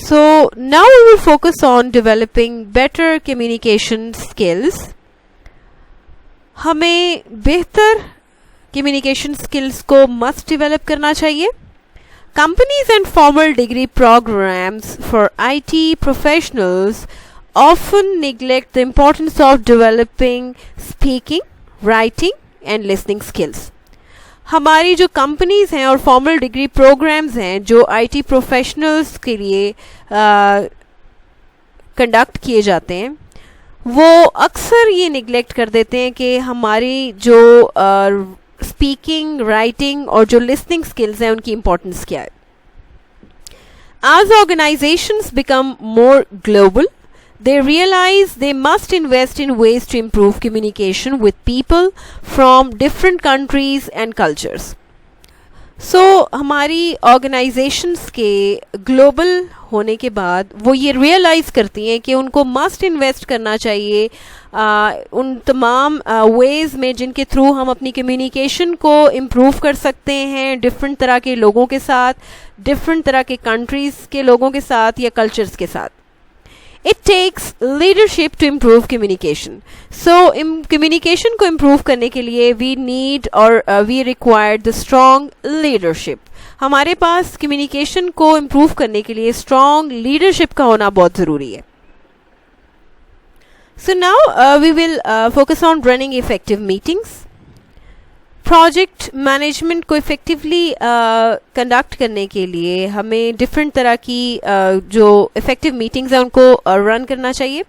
So now we will focus on developing better communication skills. हमें बेहतर communication skills को must develop करना चाहिए. Companies and formal degree programs for IT professionals often neglect the importance of developing speaking, writing and listening skills. हमारी जो companies हैं और formal degree programs हैं जो आईटी प्रोफेशनल्स के लिए कंडक्ट किए जाते हैं, वो अक्सर ये निगलेक्ट कर देते हैं कि हमारी जो स्पीकिंग, राइटिंग और जो लिसनिंग स्किल्स हैं उनकी इम्पोर्टेंस क्या है. As organizations become more global, they realize they must invest in ways to improve communication with people from different countries and cultures. So हमारी organizations के global होने के बाद वो ये realize करती हैं कि उनको must invest करना चाहिए उन तमाम ways में जिनके थ्रू हम अपनी communication को improve कर सकते हैं different तरह के लोगों के साथ, different तरह के countries के लोगों के साथ या cultures के साथ. It takes leadership to improve communication. So, communication को improve करने के लिए we need or we require the strong leadership. हमारे पास communication को improve करने के लिए strong leadership का होना बहुत ज़रूरी है. So now we will focus on running effective meetings. Project management को इफ़ेक्टिवली कंडक्ट करने के लिए हमें डिफरेंट तरह की जो इफ़ेक्टिव मीटिंग्स हैं उनको रन करना चाहिए.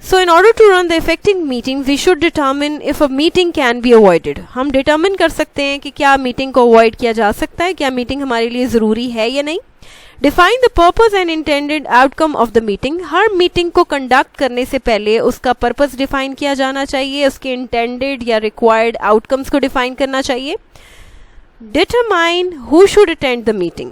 So in order to run the effective meeting we should determine if a meeting can be avoided. हम डिटर्मिन कर सकते हैं कि क्या मीटिंग को अवॉइड किया जा सकता है, क्या मीटिंग हमारे लिए ज़रूरी है या नहीं. Define the purpose and intended outcome of the meeting. Her meeting को कंडक्ट करने से पहले उसका पर्पस डिफाइन किया जाना चाहिए, उसके इंटेंडेड या रिक्वायर्ड आउटकम्स को डिफाइन करना चाहिए. Determine who should attend the meeting.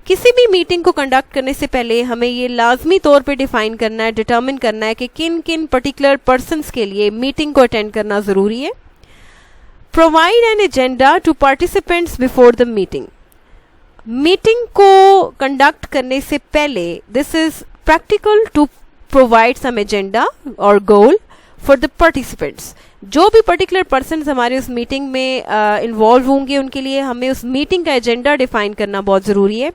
किसी भी मीटिंग को कंडक्ट करने से पहले हमें ये लाजमी तौर पे डिफाइन करना है, डिटरमिन करना है कि किन किन पर्टिकुलर पर्सन्स के लिए मीटिंग को अटेंड करना ज़रूरी है. Provide an agenda to participants before the meeting. Meeting को कंडक्ट करने से पहले this is practical to provide some agenda और गोल फॉर द पार्टिसिपेंट्स. जो भी पर्टिकुलर पर्सन हमारे उस मीटिंग में इन्वॉल्व होंगे उनके लिए हमें उस मीटिंग का एजेंडा डिफाइन करना बहुत ज़रूरी है.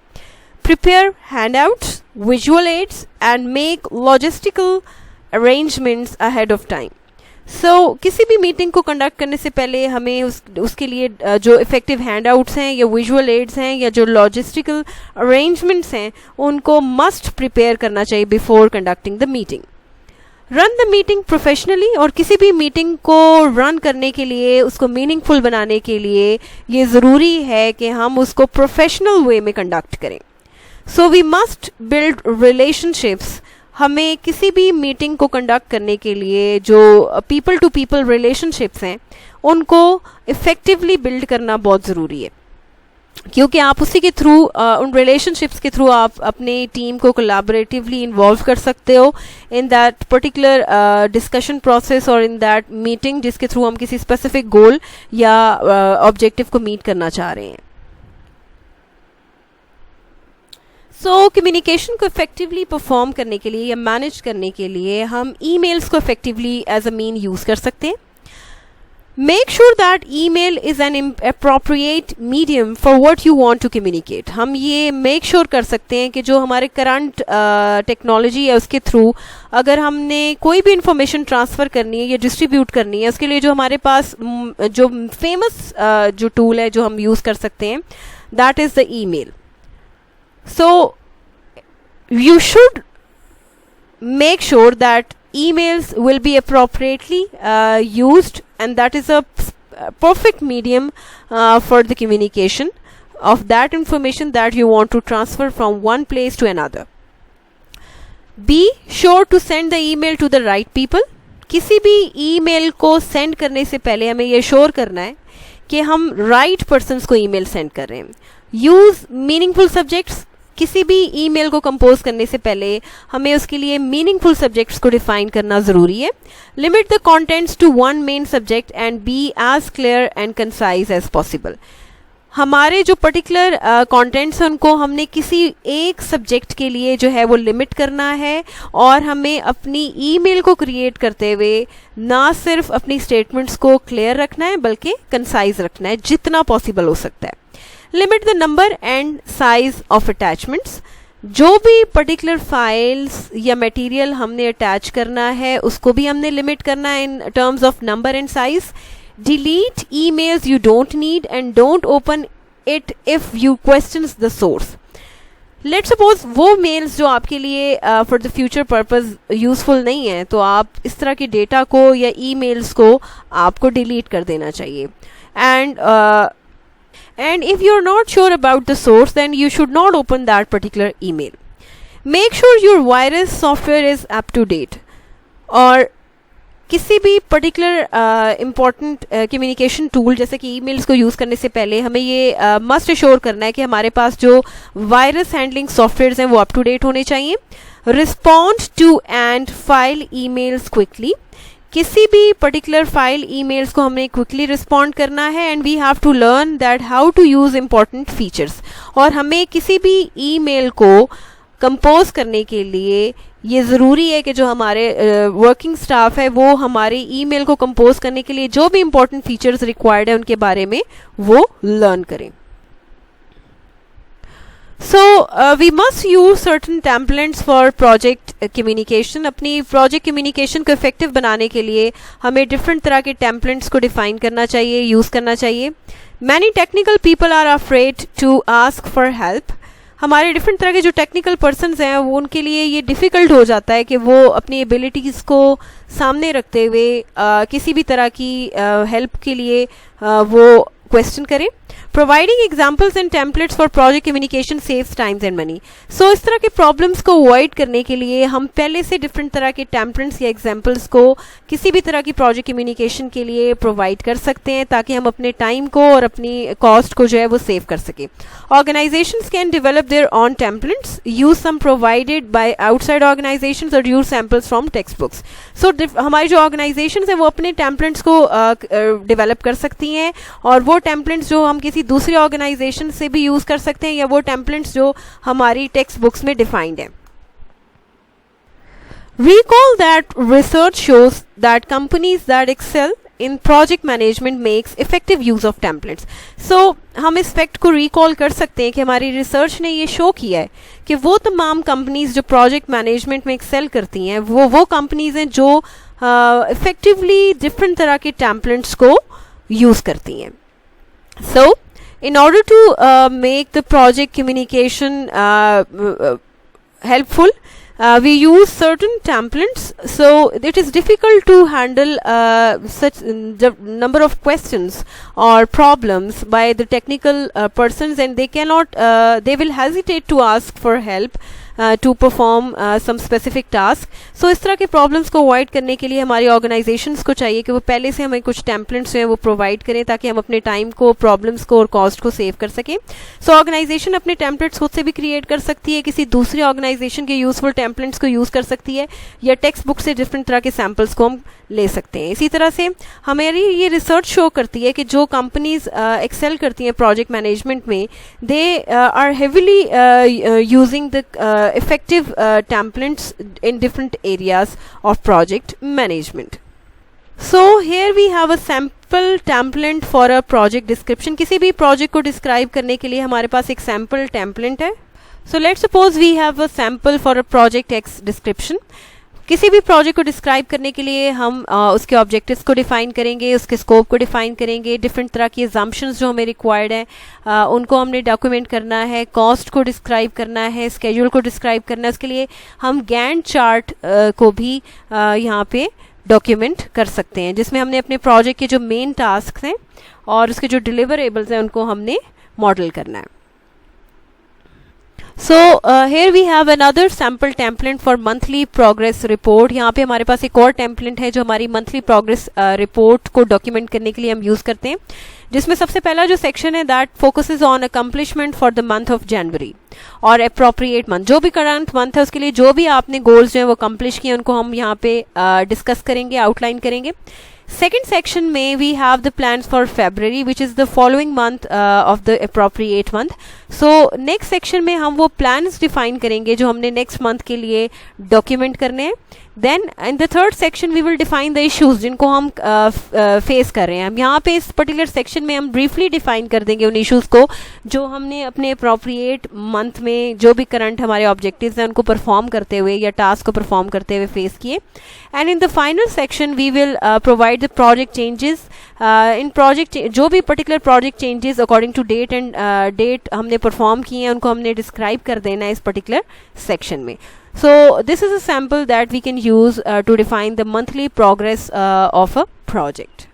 Prepare handouts, visual aids and make logistical arrangements ahead of time. So किसी भी मीटिंग को कंडक्ट करने से पहले हमें उसके लिए जो इफ़ेक्टिव हैंडआउट्स हैं या विजुअल एड्स हैं या जो लॉजिस्टिकल अरेंजमेंट्स हैं उनको मस्ट प्रिपेयर करना चाहिए before conducting the meeting. Run the meeting professionally. और किसी भी मीटिंग को रन करने के लिए, उसको मीनिंगफुल बनाने के लिए ये ज़रूरी है कि हम उसको प्रोफेशनल वे में कंडक्ट करें. So we must build relationships. हमें किसी भी मीटिंग को कंडक्ट करने के लिए जो पीपल टू पीपल रिलेशनशिप्स हैं उनको इफ़ेक्टिवली बिल्ड करना बहुत ज़रूरी है, क्योंकि आप उसी के थ्रू उन रिलेशनशिप्स के थ्रू आप अपने टीम को कोलैबोरेटिवली इन्वॉल्व कर सकते हो in that particular discussion process और इन दैट मीटिंग जिसके थ्रू हम किसी स्पेसिफिक गोल या ऑब्जेक्टिव को मीट करना चाह रहे हैं. सो कम्युनिकेशन को इफेक्टिवली परफॉर्म करने के लिए या मैनेज करने के लिए हम ईमेल्स को effectively as a mean use कर सकते हैं. Make sure that email is an appropriate medium for what you want to communicate. हम ये मेक श्योर कर सकते हैं कि जो हमारे करंट टेक्नोलॉजी है उसके थ्रू अगर हमने कोई भी इंफॉर्मेशन ट्रांसफ़र करनी है या डिस्ट्रीब्यूट करनी है, उसके लिए जो हमारे पास जो फेमस जो टूल है जो हम यूज़ कर सकते हैं, that is the email. So you should make sure that emails will be appropriately used, and that is a perfect medium for the communication of that information that you want to transfer from one place to another. Be sure to send the email to the right people. किसी भी email को send करने से पहले हमें ये sure करना है कि हम राइट पर्सन्स को ईमेल सेंड कर रहे हैं. Use meaningful subjects. किसी भी ईमेल को कंपोज करने से पहले हमें उसके लिए मीनिंगफुल सब्जेक्ट्स को डिफाइन करना ज़रूरी है. Limit the contents to one main subject and be as clear and concise as possible. हमारे जो पर्टिकुलर कंटेंट्स हैं उनको हमने किसी एक सब्जेक्ट के लिए जो है वो लिमिट करना है, और हमें अपनी ईमेल को क्रिएट करते हुए ना सिर्फ अपनी स्टेटमेंट्स को क्लियर रखना है बल्कि कंसाइज रखना है जितना पॉसिबल हो सकता है। Limit the number and size of attachments. जो भी पर्टिकुलर फाइल्स या मटेरियल हमने अटैच करना है उसको भी हमने लिमिट करना है in terms of number and size. Delete emails you don't need and don't open it if you questions the source. Let's suppose वो मेल्स जो आपके लिए for the future purpose useful नहीं है, तो आप इस तरह के डेटा को या ईमेल्स को आपको डिलीट कर देना चाहिए। And if you're not sure about the source, then you should not open that particular email. Make sure your virus software is up to date. और किसी भी पर्टिकुलर इम्पॉर्टेंट कम्युनिकेशन टूल जैसे कि ईमेल्स को use करने से पहले हमें ये मस्ट एश्योर करना है कि हमारे पास जो वायरस हैंडलिंग सॉफ्टवेयर्स हैं वो अप टू डेट होने चाहिए। Respond to and file emails quickly. किसी भी पर्टिकुलर फाइल ईमेल्स को हमें क्विकली रिस्पॉन्ड करना है, and we have to learn that how to use important features. और हमें किसी भी ईमेल को कंपोज करने के लिए ये ज़रूरी है कि जो हमारे वर्किंग स्टाफ है वो हमारे ईमेल को कंपोज करने के लिए जो भी इंपॉर्टेंट फीचर्स रिक्वायर्ड है उनके बारे में वो लर्न करें। So we must use certain templates for project communication. अपनी प्रोजेक्ट कम्युनिकेशन को इफेक्टिव बनाने के लिए हमें डिफरेंट तरह के टेम्पलेट्स को डिफाइन करना चाहिए, यूज़ करना चाहिए। Many technical people are afraid to ask for help. हमारे डिफरेंट तरह के जो टेक्निकल पर्सन्स हैं वो उनके लिए ये डिफ़िकल्ट हो जाता है कि वो अपनी एबिलिटीज़ को सामने रखते हुए किसी भी तरह की हेल्प के लिए वो क्वेश्चन करें। Providing examples and templates for project communication saves times and money. So इस तरह के प्रॉब्लम्स को अवॉइड करने के लिए हम पहले से डिफरेंट तरह के टेम्पलेट्स या एग्जाम्पल्स को किसी भी तरह की प्रोजेक्ट कम्युनिकेशन के लिए प्रोवाइड कर सकते हैं ताकि हम अपने टाइम को और अपनी कॉस्ट को जो है वो सेव कर सकें। Organisations can develop their own templates, use some provided by outside organisations और use samples from text books. So हमारी जो ऑर्गेनाइजेशंस हैं वो अपने टेम्पलेट्स को डेवलप कर सकती हैं, और वो टेम्पलेट्स जो हम किसी दूसरी ऑर्गेनाइजेशन से भी यूज कर सकते हैं या वो टेम्पलेट्स जो हमारी टेक्स्ट बुक्स में डिफाइंड है। Recall that research shows that companies that excel in project management makes effective use of templates. So हम इस फैक्ट को रिकॉल कर सकते हैं कि हमारी रिसर्च ने ये शो किया है कि वो तमाम कंपनीज जो प्रोजेक्ट मैनेजमेंट में एक्सेल करती हैं वो कंपनीज हैं जो इफेक्टिवली डिफरेंट तरह के टेम्पलेट्स को यूज करती हैं। So in order to make the project communication helpful, we use certain templates, so it is difficult to handle such number of questions or problems by the technical persons, and they will hesitate to ask for help to perform some specific task. So इस तरह के problems को avoid करने के लिए हमारी organisations को चाहिए कि वो पहले से हमें कुछ टेम्पलेट्स हैं वो प्रोवाइड करें ताकि हम अपने टाइम को, प्रॉब्लम्स को और कॉस्ट को सेव कर सकें। सो ऑर्गेनाइजेशन अपने टेम्पलेट्स खुद से भी क्रिएट कर सकती है, किसी दूसरी ऑर्गेनाइजेशन के यूजफुल टेम्पलेट्स को यूज़ कर सकती है, या टेक्स्ट बुक से डिफरेंट तरह के सैम्पल्स को हम ले सकते हैं। इसी तरह से हमारी ये रिसर्च शो करती है कि जो कंपनीज एक्सेल करती हैं प्रोजेक्ट मैनेजमेंट में, they are heavily using the effective templates in different areas of project management. So here we have a sample template for a project description. किसी भी project को describe करने के लिए हमारे पास एक sample template है। So let's suppose we have a sample for a project X description. किसी भी प्रोजेक्ट को डिस्क्राइब करने के लिए हम उसके ऑब्जेक्टिव्स को डिफाइन करेंगे, उसके स्कोप को डिफाइन करेंगे, डिफरेंट तरह की एग्जाम्पशंस जो हमें रिक्वायर्ड है उनको हमने डॉक्यूमेंट करना है, कॉस्ट को डिस्क्राइब करना है, स्केड्यूल को डिस्क्राइब करना है। उसके लिए हम गैंट चार्ट को भी यहाँ पे डॉक्यूमेंट कर सकते हैं जिसमें हमने अपने प्रोजेक्ट के जो मेन टास्क हैं और उसके जो डिलीवरेबल्स हैं उनको हमने मॉडल करना है। So here we have another sample template for monthly progress report. यहाँ पे हमारे पास एक और टेम्पलेट है जो हमारी मंथली प्रोग्रेस रिपोर्ट को डॉक्यूमेंट करने के लिए हम यूज़ करते हैं, जिसमें सबसे पहला जो सेक्शन है that focuses on accomplishment for the month of January और अप्रोप्रिएट मंथ। जो भी करंट मंथ है उसके लिए जो भी आपने गोल्स जो है वो अकम्पलिश किए उनको हम यहाँ पे डिस्कस करेंगे, आउटलाइन करेंगे। Second section में we have the plans for February, which is the following month of the appropriate month. So next section में हम वो plans define करेंगे जो हमने next month के लिए document करने हैं. Then in the third section we will define the issues जिनको हम face कर रहे हैं. हम यहाँ पे इस particular section में हम briefly define कर देंगे उन issues को जो हमने अपने appropriate month में जो भी current हमारे objectives हैं उनको perform करते हुए या task को perform करते हुए face किए. And in the final section we will provide the project changes. In project जो भी particular project changes according to date and date हमने perform किए हैं उनको हमने describe कर देना है इस particular section में. So this is a sample that we can use to define the monthly progress of a project.